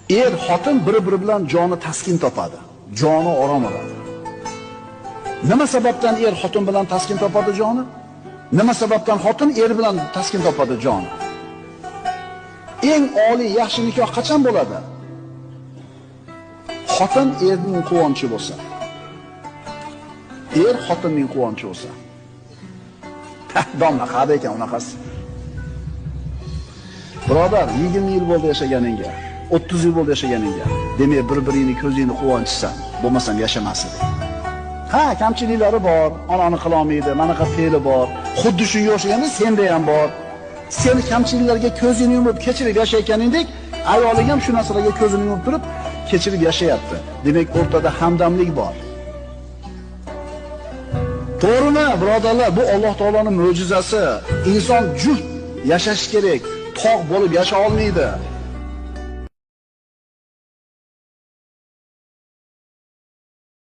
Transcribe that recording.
xotin bir-biri bilan joni taskin topadi, joni orom oladi. Nima sababdan xotin bilan taskin topadi joni? Nima sababdan xotin bilan taskin topadi joni? Eng oliy yaxshi nikoh qachon bo'ladi? Xotin erning quvonchi bo'lsa. Xotinning quvonchi bo'lsa. Domla qada ekan unaqasi. Birodar, 20 yil bo'ldi yashaganingga, 30 yil bo'ldi yashaganingga. Demak, bir-biringni ko'zingni quvonchsan, bo'lmasam yashamas edi. Ha, kamchiliklari bor, onani qila olmaydi, manaqa fe'li bor. Xuddi shunga o'xshaganda senda ham bor. Sen kamchiliklarga ko'zingni yumib kechirib yashayotganingdek, ayoling ham shu narsalarga ko'zini yumib turib kechirib yashayapti. Demak, o'rtada hamdamlik bor. To'g'rimi, birodarlar? Bu Alloh taoloning mo'jizasi. Inson juft yashash kerak. Tog' bo'lib yasha olmaydi.